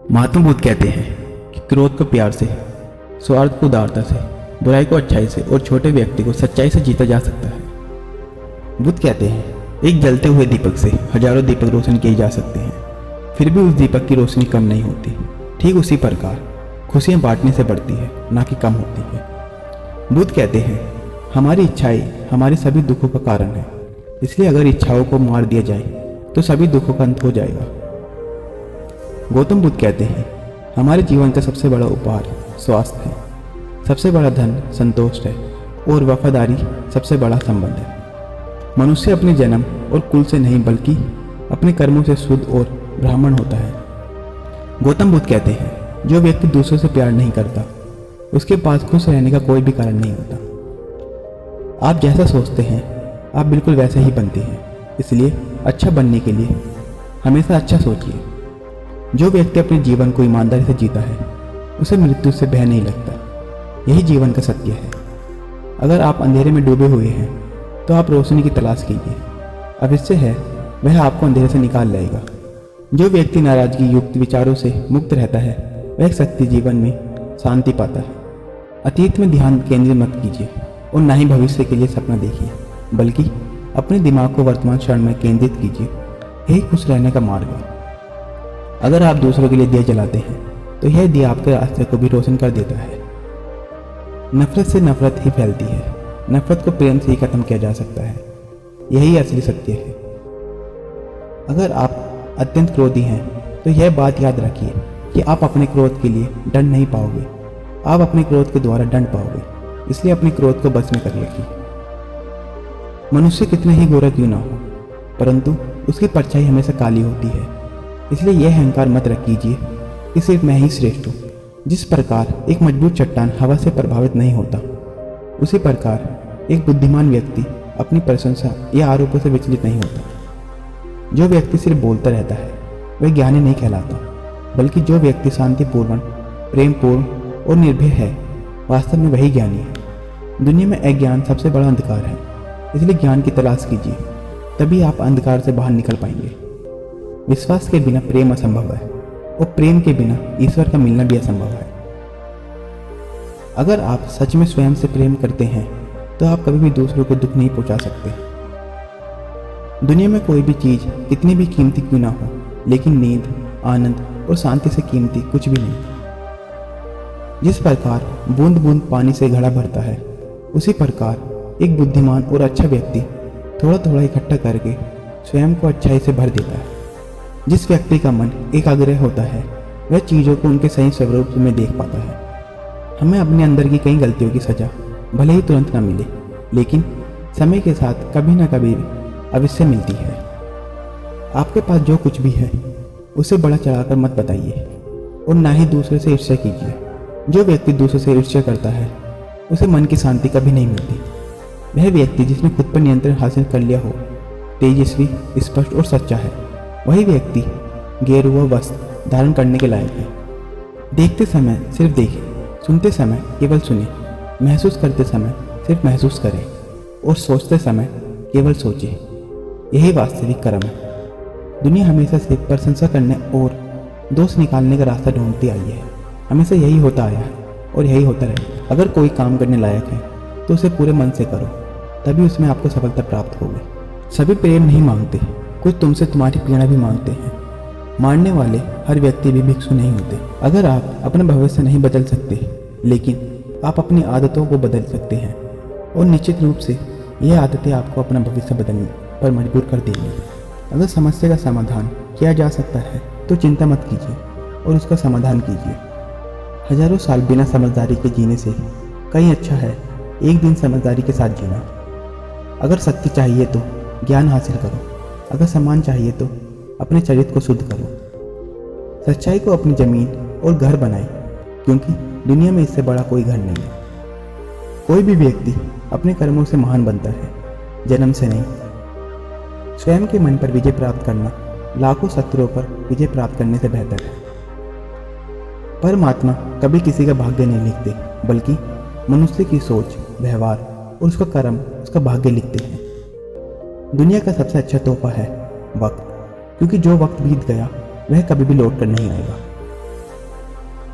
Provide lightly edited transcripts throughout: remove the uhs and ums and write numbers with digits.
महात्मा बुद्ध कहते हैं कि क्रोध को प्यार से, स्वार्थ को उदारता से, बुराई को अच्छाई से और छोटे व्यक्ति को सच्चाई से जीता जा सकता है। बुद्ध कहते हैं एक जलते हुए दीपक से हजारों दीपक रोशन किए जा सकते हैं, फिर भी उस दीपक की रोशनी कम नहीं होती। ठीक उसी प्रकार खुशियाँ बांटने से बढ़ती है, ना कि कम होती है। बुद्ध कहते हैं हमारी इच्छाएं हमारे सभी दुखों का कारण है, इसलिए अगर इच्छाओं को मार दिया जाए तो सभी दुखों का अंत हो जाएगा। गौतम बुद्ध कहते हैं हमारे जीवन का सबसे बड़ा उपहार स्वास्थ्य है, सबसे बड़ा धन संतोष है और वफादारी सबसे बड़ा संबंध है। मनुष्य अपने जन्म और कुल से नहीं बल्कि अपने कर्मों से शुद्ध और ब्राह्मण होता है। गौतम बुद्ध कहते हैं जो व्यक्ति दूसरों से प्यार नहीं करता उसके पास खुश रहने का कोई भी कारण नहीं होता। आप जैसा सोचते हैं आप बिल्कुल वैसे ही बनते हैं, इसलिए अच्छा बनने के लिए हमेशा अच्छा सोचिए। जो व्यक्ति अपने जीवन को ईमानदारी से जीता है उसे मृत्यु से भय नहीं लगता। यही जीवन का सत्य है। अगर आप अंधेरे में डूबे हुए हैं तो आप रोशनी की तलाश कीजिए। अवश्य है वह आपको अंधेरे से निकाल लाएगा। जो व्यक्ति नाराजगी युक्त विचारों से मुक्त रहता है वह एक सत्य जीवन में शांति पाता है। अतीत में ध्यान केंद्रित मत कीजिए और न ही भविष्य के लिए सपना देखिए, बल्कि अपने दिमाग को वर्तमान क्षण में केंद्रित कीजिए। यही खुश रहने का मार्ग है। अगर आप दूसरों के लिए दिया जलाते हैं तो यह दिया आपके रास्ते को भी रोशन कर देता है। नफरत से नफरत ही फैलती है, नफरत को प्रेम से ही खत्म किया जा सकता है। यही असली सत्य है। अगर आप अत्यंत क्रोधी हैं तो यह बात याद रखिए कि आप अपने क्रोध के लिए दंड नहीं पाओगे, आप अपने क्रोध के द्वारा दंड पाओगे। इसलिए अपने क्रोध को बस में कर रखिए। मनुष्य कितने ही गोरा क्यों ना हो, परंतु उसकी परछाई हमेशा काली होती है। इसलिए यह अहंकार मत रख कीजिए कि सिर्फ मैं ही श्रेष्ठ हूँ। जिस प्रकार एक मजबूत चट्टान हवा से प्रभावित नहीं होता, उसी प्रकार एक बुद्धिमान व्यक्ति अपनी प्रशंसा या आरोपों से विचलित नहीं होता। जो व्यक्ति सिर्फ बोलता रहता है वह ज्ञानी नहीं कहलाता, बल्कि जो व्यक्ति शांतिपूर्ण, प्रेमपूर्ण और निर्भय है वास्तव में वही ज्ञानी है। दुनिया में अज्ञान सबसे बड़ा अंधकार है, इसलिए ज्ञान की तलाश कीजिए, तभी आप अंधकार से बाहर निकल पाएंगे। विश्वास के बिना प्रेम असंभव है और प्रेम के बिना ईश्वर का मिलना भी असंभव है। अगर आप सच में स्वयं से प्रेम करते हैं तो आप कभी भी दूसरों को दुख नहीं पहुंचा सकते। दुनिया में कोई भी चीज कितनी भी कीमती क्यों ना हो, लेकिन नींद, आनंद और शांति से कीमती कुछ भी नहीं। जिस प्रकार बूंद बूंद पानी से घड़ा भरता है, उसी प्रकार एक बुद्धिमान और अच्छा व्यक्ति थोड़ा थोड़ा इकट्ठा करके स्वयं को अच्छाई से भर देता है। जिस व्यक्ति का मन एकाग्र होता है वह चीज़ों को उनके सही स्वरूप में देख पाता है। हमें अपने अंदर की कई गलतियों की सजा भले ही तुरंत न मिले, लेकिन समय के साथ कभी न कभी अवश्य मिलती है। आपके पास जो कुछ भी है उसे बड़ा चढ़ाकर मत बताइए और ना ही दूसरे से ईर्ष्या कीजिए। जो व्यक्ति दूसरे से ईर्ष्या करता है उसे मन की शांति कभी नहीं मिलती। वह व्यक्ति जिसने खुद पर नियंत्रण हासिल कर लिया हो, तेजस्वी, स्पष्ट और सच्चा है, वही व्यक्ति गेरुआ वस्त्र धारण करने के लायक है। देखते समय सिर्फ देखें, सुनते समय केवल सुने, महसूस करते समय सिर्फ महसूस करें और सोचते समय केवल सोचें। यही वास्तविक कर्म है। दुनिया हमेशा से प्रशंसा करने और दोष निकालने का रास्ता ढूंढती आई है। हमेशा यही होता आया है और यही होता रहेगा। अगर कोई काम करने लायक है तो उसे पूरे मन से करो, तभी उसमें आपको सफलता प्राप्त होगी। सभी प्रेम नहीं मांगते, कुछ तुमसे तुम्हारी पीड़ा भी मांगते हैं। मारने वाले हर व्यक्ति भी भिक्षु नहीं होते। अगर आप अपना भविष्य नहीं बदल सकते, लेकिन आप अपनी आदतों को बदल सकते हैं और निश्चित रूप से यह आदतें आपको अपना भविष्य बदलने पर मजबूर कर देंगी। अगर समस्या का समाधान किया जा सकता है तो चिंता मत कीजिए और उसका समाधान कीजिए। हजारों साल बिना समझदारी के जीने से कहीं अच्छा है एक दिन समझदारी के साथ जीना। अगर सत्य चाहिए तो ज्ञान हासिल करो, अगर सम्मान चाहिए तो अपने चरित्र को शुद्ध करो। सच्चाई को अपनी जमीन और घर बनाए, क्योंकि दुनिया में इससे बड़ा कोई घर नहीं है। कोई भी व्यक्ति अपने कर्मों से महान बनता है, जन्म से नहीं। स्वयं के मन पर विजय प्राप्त करना लाखों शत्रुओं पर विजय प्राप्त करने से बेहतर है। परमात्मा कभी किसी का भाग्य नहीं लिखते, बल्कि मनुष्य की सोच, व्यवहार और उसका कर्म उसका भाग्य लिखते हैं। दुनिया का सबसे अच्छा तोहफा है वक्त, क्योंकि जो वक्त बीत गया वह कभी भी लौट कर नहीं आएगा।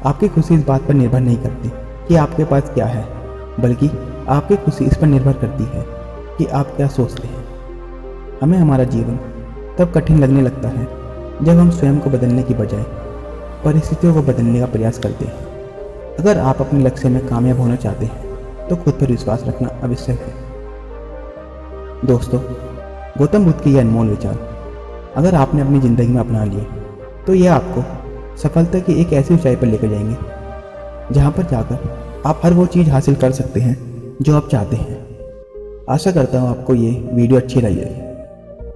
आपकी खुशी इस बात पर निर्भर नहीं करती कि आपके पास क्या है, बल्कि आपकी खुशी इस पर निर्भर करती है कि आप क्या सोचते हैं। हमें हमारा जीवन तब कठिन लगने लगता है जब हम स्वयं को बदलने की बजाय परिस्थितियों को बदलने का प्रयास करते हैं। अगर आप अपने लक्ष्य में कामयाब होना चाहते हैं तो खुद पर विश्वास रखना आवश्यक है। दोस्तों, गौतम बुद्ध के ये अनमोल विचार अगर आपने अपनी ज़िंदगी में अपना लिए तो ये आपको सफलता की एक ऐसी ऊंचाई पर लेकर जाएंगे जहां पर जाकर आप हर वो चीज़ हासिल कर सकते हैं जो आप चाहते हैं। आशा करता हूँ आपको ये वीडियो अच्छी लगी है।